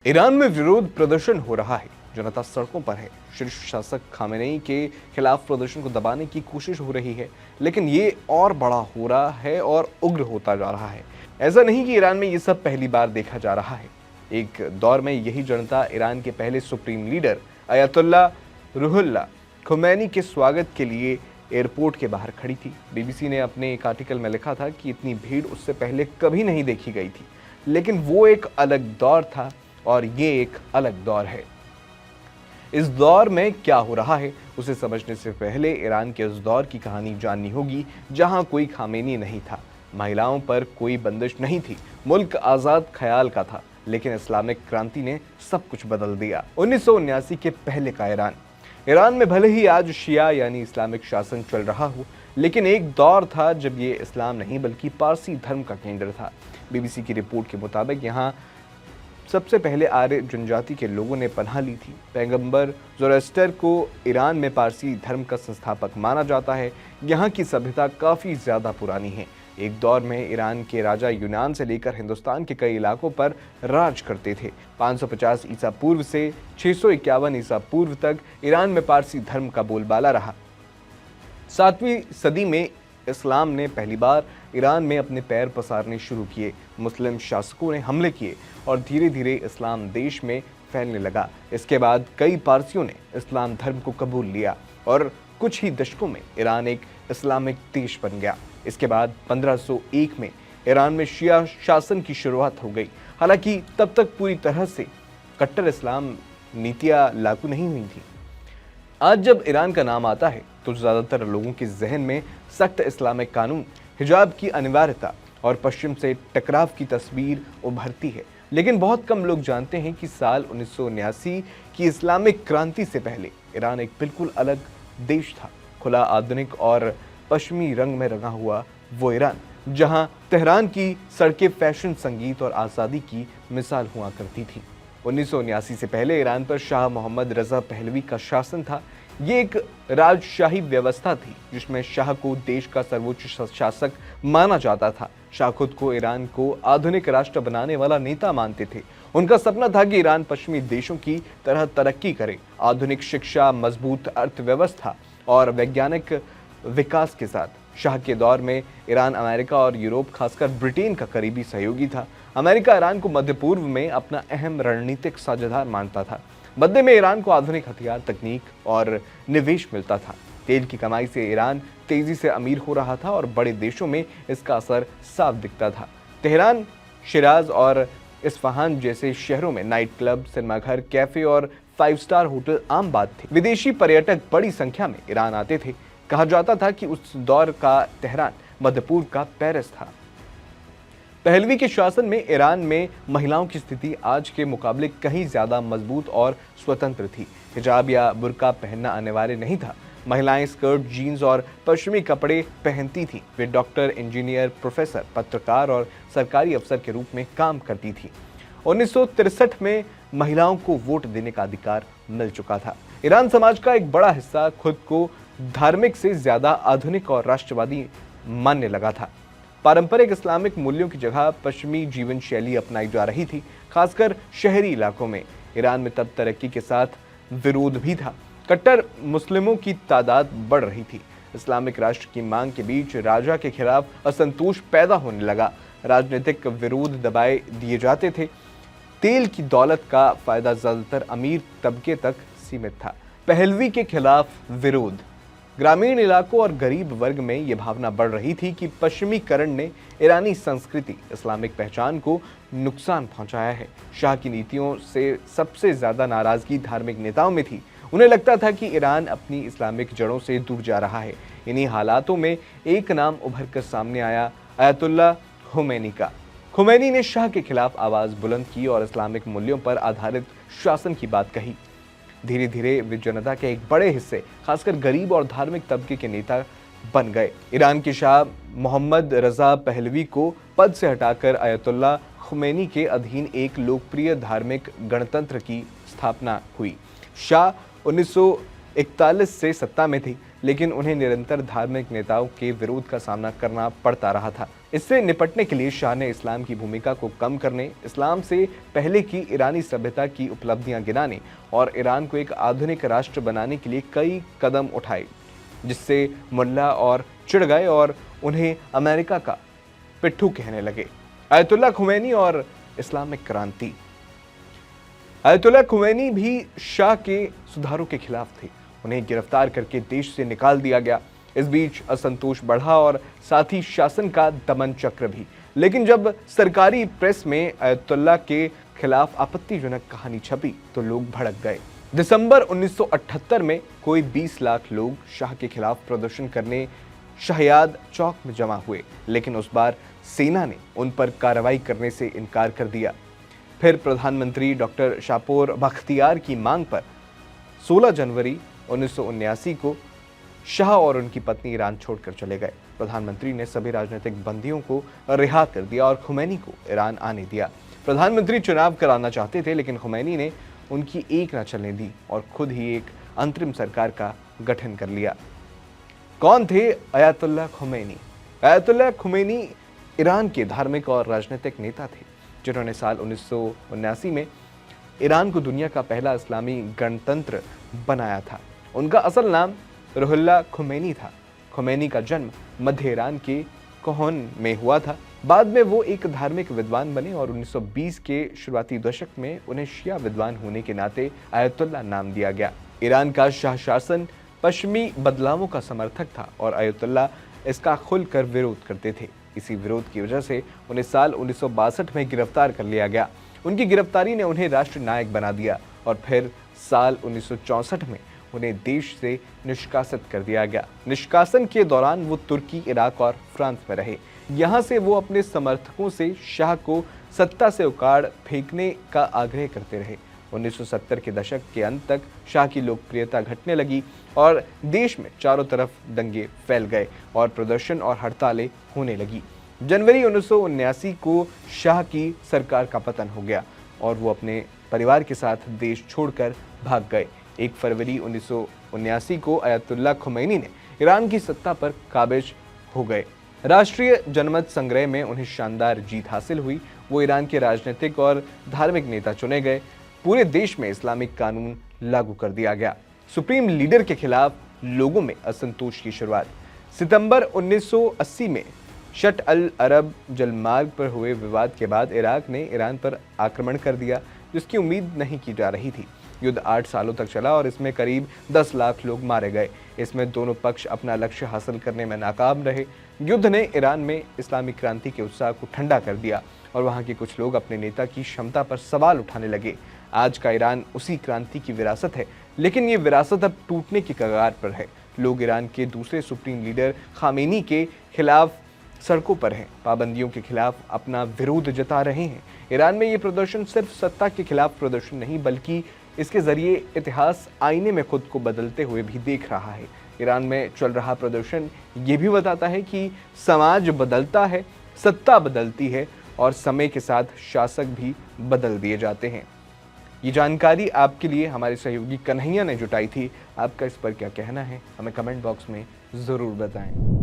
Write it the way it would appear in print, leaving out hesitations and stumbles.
Iran में विरोध प्रदर्शन हो रहा है। जनता सड़कों पर है। शीर्ष शासक खामेनेई के खिलाफ प्रदर्शन को दबाने की कोशिश हो रही है, लेकिन ये और बड़ा हो रहा है और उग्र होता जा रहा है। ऐसा नहीं कि ईरान में ये सब पहली बार देखा जा रहा है। एक दौर में यही जनता ईरान के पहले सुप्रीम लीडर अयतुल्ला रुहुल्ला खुमैनी के स्वागत के लिए एयरपोर्ट के बाहर खड़ी थी। बीबीसी ने अपने एक आर्टिकल में लिखा था कि इतनी भीड़ उससे पहले कभी नहीं देखी गई थी, लेकिन वो एक अलग दौर था और ये एक अलग दौर है। इस दौर में क्या हो रहा है उसे समझने से पहले ईरान के उस दौर की कहानी जाननी होगी जहां कोई खामेनी नहीं था, महिलाओं पर कोई बंदिश नहीं थी, मुल्क आजाद ख्याल का था। लेकिन इस्लामिक क्रांति ने सब कुछ बदल दिया। 1979 के पहले का ईरान में भले ही आज शिया यानी इस्लामिक शासन चल रहा हो, लेकिन एक दौर था जब ये इस्लाम नहीं बल्कि पारसी धर्म का केंद्र था। बीबीसी की रिपोर्ट के मुताबिक यहाँ सबसे पहले आर्य जनजाति के लोगों ने पनाह ली थी। पैगंबर ज़ोरास्टर को ईरान में पारसी धर्म का संस्थापक माना जाता है। यहाँ की सभ्यता काफ़ी ज़्यादा पुरानी है। एक दौर में ईरान के राजा यूनान से लेकर हिंदुस्तान के कई इलाकों पर राज करते थे। 550 ईसा पूर्व से 651 ईसा पूर्व तक ईरान में पारसी धर्म का बोलबाला रहा। 7वीं सदी में इस्लाम ने पहली बार ईरान में अपने पैर पसारने शुरू किए। मुस्लिम शासकों ने हमले किए और धीरे धीरे इस्लाम देश में फैलने लगा। इसके बाद कई पारसियों ने इस्लाम धर्म को कबूल लिया और कुछ ही दशकों में ईरान एक इस्लामिक देश बन गया। इसके बाद 1501 में ईरान में शिया शासन की शुरुआत हो गई। हालांकि तब तक पूरी तरह से कट्टर इस्लाम नीतियां लागू नहीं हुई थी। आज जब ईरान का नाम आता है तो ज़्यादातर लोगों के जहन में सख्त इस्लामिक कानून, हिजाब की अनिवार्यता और पश्चिम से टकराव की तस्वीर उभरती है। लेकिन बहुत कम लोग जानते हैं कि साल 1979 की इस्लामिक क्रांति से पहले ईरान एक बिल्कुल अलग देश था। खुला, आधुनिक और पश्चिमी रंग में रंगा हुआ वो ईरान, जहां तेहरान की सड़कें फैशन, संगीत और आज़ादी की मिसाल हुआ करती थी। 1979 से पहले ईरान पर शाह मोहम्मद रज़ा पहलवी का शासन था। ये एक राजशाही व्यवस्था थी जिसमें शाह को देश का सर्वोच्च शासक माना जाता था। शाह खुद को ईरान को आधुनिक राष्ट्र बनाने वाला नेता मानते थे। उनका सपना था कि ईरान पश्चिमी देशों की तरह तरक्की करे। आधुनिक शिक्षा, मजबूत अर्थव्यवस्था और वैज्ञानिक विकास के साथ शाह के दौर में ईरान अमेरिका और यूरोप, खासकर ब्रिटेन का करीबी सहयोगी था। अमेरिका ईरान को मध्य पूर्व में अपना अहम रणनीतिक साझेदार मानता था। बदले में ईरान को आधुनिक हथियार, तकनीक और निवेश मिलता था। तेल की कमाई से ईरान तेजी से अमीर हो रहा था और बड़े देशों में इसका असर साफ दिखता था। तेहरान, शिराज और इस्फहान जैसे शहरों में नाइट क्लब, सिनेमाघर, कैफे और 5 स्टार होटल आम बात थे। विदेशी पर्यटक बड़ी संख्या में ईरान आते थे। कहा जाता था कि उस दौर का तेहरान मध्य पूर्व का पेरिस था। पहलवी के शासन में ईरान में महिलाओं की स्थिति आज के मुकाबले कहीं ज्यादा मजबूत और स्वतंत्र थी। हिजाब या बुर्का पहनना अनिवार्य नहीं था। महिलाएं स्कर्ट, जीन्स और पश्चिमी कपड़े पहनती थीं। वे डॉक्टर, इंजीनियर, प्रोफेसर, पत्रकार और सरकारी अफसर के रूप में काम करती थीं। 1963 में महिलाओं को वोट देने का अधिकार मिल चुका था। ईरान समाज का एक बड़ा हिस्सा खुद को धार्मिक से ज्यादा आधुनिक और राष्ट्रवादी मानने लगा था। पारंपरिक इस्लामिक मूल्यों की जगह पश्चिमी जीवन शैली अपनाई जा रही थी, खासकर शहरी इलाकों में। ईरान में तब तरक्की के साथ विरोध भी था। कट्टर मुस्लिमों की तादाद बढ़ रही थी। इस्लामिक राष्ट्र की मांग के बीच राजा के खिलाफ असंतोष पैदा होने लगा। राजनीतिक विरोध दबाए दिए जाते थे। तेल की दौलत का फायदा ज्यादातर अमीर तबके तक सीमित था। पहलवी के खिलाफ विरोध। ग्रामीण इलाकों और गरीब वर्ग में यह भावना बढ़ रही थी कि पश्चिमीकरण ने ईरानी संस्कृति, इस्लामिक पहचान को नुकसान पहुंचाया है। शाह की नीतियों से सबसे ज्यादा नाराजगी धार्मिक नेताओं में थी। उन्हें लगता था कि ईरान अपनी इस्लामिक जड़ों से दूर जा रहा है। इन्हीं हालातों में एक नाम उभर कर सामने आया, अयतुल्ला खुमैनी का। खुमैनी ने शाह के खिलाफ आवाज बुलंद की और इस्लामिक मूल्यों पर आधारित शासन की बात कही। धीरे धीरे वे जनता के एक बड़े हिस्से, खासकर गरीब और धार्मिक तबके के नेता बन गए। ईरान के शाह मोहम्मद रज़ा पहलवी को पद से हटाकर अयतुल्ला खुमैनी के अधीन एक लोकप्रिय धार्मिक गणतंत्र की स्थापना हुई। शाह 1941 से सत्ता में थे, लेकिन उन्हें निरंतर धार्मिक नेताओं के विरोध का सामना करना पड़ता रहा था। इससे निपटने के लिए शाह ने इस्लाम की भूमिका को कम करने, इस्लाम से पहले की ईरानी सभ्यता की उपलब्धियां गिनाने और ईरान को एक आधुनिक राष्ट्र बनाने के लिए कई कदम उठाए, जिससे मुल्ला और चिढ़ गए और उन्हें अमेरिका का पिट्ठू कहने लगे। आयतुल्लाह खुमैनी और इस्लामिक क्रांति। आयतुल्लाह खुमैनी भी शाह के सुधारों के खिलाफ थे। उन्हें गिरफ्तार करके देश से निकाल दिया गया। इस बीच असंतोष बढ़ा और साथ ही शासन का दमन चक्र भी। लेकिन जब सरकारी प्रेस में आयतुल्लाह के खिलाफ आपत्तिजनक कहानी छपी तो लोग भड़क गए। दिसंबर 1978 में कोई 20 लाख लोग शाह के खिलाफ प्रदर्शन करने शाहयाद चौक में जमा हुए, लेकिन उस बार सेना ने उन पर कार्रवाई करने से इनकार कर दिया। फिर प्रधानमंत्री डॉक्टर शापोर बख्तियार की मांग पर 16 जनवरी 1979 को शाह और उनकी पत्नी ईरान छोड़कर चले गए। प्रधानमंत्री ने सभी राजनीतिक बंदियों को रिहा कर दिया और खुमैनी को ईरान आने दिया। प्रधानमंत्री चुनाव कराना चाहते थे, लेकिन खुमैनी ने उनकी एक न चलने दी और खुद ही एक अंतरिम सरकार का गठन कर लिया। कौन थे Ayatollah Khomeini? Ayatollah Khomeini Iran के धार्मिक और राजनीतिक नेता थे, जिन्होंने साल 1979 में ईरान को दुनिया का पहला इस्लामी गणतंत्र बनाया था। उनका असल नाम रुहुल्लाह खुमैनी था। खुमैनी का जन्म मध्य ईरान के कोहन में हुआ था। बाद में वो एक धार्मिक विद्वान बने और 1920 के शुरुआती दशक में उन्हें शिया विद्वान होने के नाते आयतुल्लाह नाम दिया गया। ईरान का शाह शासन पश्चिमी बदलावों का समर्थक था और आयतुल्लाह इसका खुलकर विरोध करते थे। इसी विरोध की वजह से उन्हें साल 1962 में गिरफ्तार कर लिया गया। उनकी गिरफ्तारी ने उन्हें राष्ट्र नायक बना दिया और फिर साल 1964 में उन्हें देश से निष्कासित कर दिया गया। निष्कासन के दौरान वो तुर्की, इराक और फ्रांस में रहे। यहाँ से वो अपने समर्थकों से शाह को सत्ता से उखाड़ फेंकने का आग्रह करते रहे। 1970 के दशक के अंत तक शाह की लोकप्रियता घटने लगी और देश में चारों तरफ दंगे फैल गए और प्रदर्शन और हड़तालें होने लगी। जनवरी 1979 को शाह की सरकार का पतन हो गया और वो अपने परिवार के साथ देश छोड़कर भाग गए। 1 फरवरी 1979 को आयतुल्लाह खुमैनी ने ईरान की सत्ता पर काबिज हो गए। राष्ट्रीय जनमत संग्रह में उन्हें शानदार जीत हासिल हुई। वो ईरान के राजनीतिक और धार्मिक नेता चुने गए। पूरे देश में इस्लामिक कानून लागू कर दिया गया। सुप्रीम लीडर के खिलाफ लोगों में असंतोष की शुरुआत। सितंबर 1980 में शट अल अरब जलमार्ग पर हुए विवाद के बाद इराक ने ईरान पर आक्रमण कर दिया, जिसकी उम्मीद नहीं की जा रही थी। युद्ध 8 सालों तक चला और इसमें करीब 10 लाख लोग मारे गए। इसमें दोनों पक्ष अपना लक्ष्य हासिल करने में नाकाम रहे। युद्ध ने ईरान में इस्लामिक क्रांति के उत्साह को ठंडा कर दिया और वहाँ के कुछ लोग अपने नेता की क्षमता पर सवाल उठाने लगे। आज का ईरान उसी क्रांति की विरासत है, लेकिन ये विरासत अब टूटने की कगार पर है। लोग ईरान के दूसरे सुप्रीम लीडर खामेनी के खिलाफ सड़कों पर हैं, पाबंदियों के खिलाफ अपना विरोध जता रहे हैं। ईरान में ये प्रदर्शन सिर्फ सत्ता के खिलाफ प्रदर्शन नहीं, बल्कि इसके जरिए इतिहास आईने में खुद को बदलते हुए भी देख रहा है। ईरान में चल रहा प्रदर्शन ये भी बताता है कि समाज बदलता है, सत्ता बदलती है और समय के साथ शासक भी बदल दिए जाते हैं। ये जानकारी आपके लिए हमारे सहयोगी कन्हैया ने जुटाई थी। आपका इस पर क्या कहना है, हमें कमेंट बॉक्स में ज़रूर बताएं।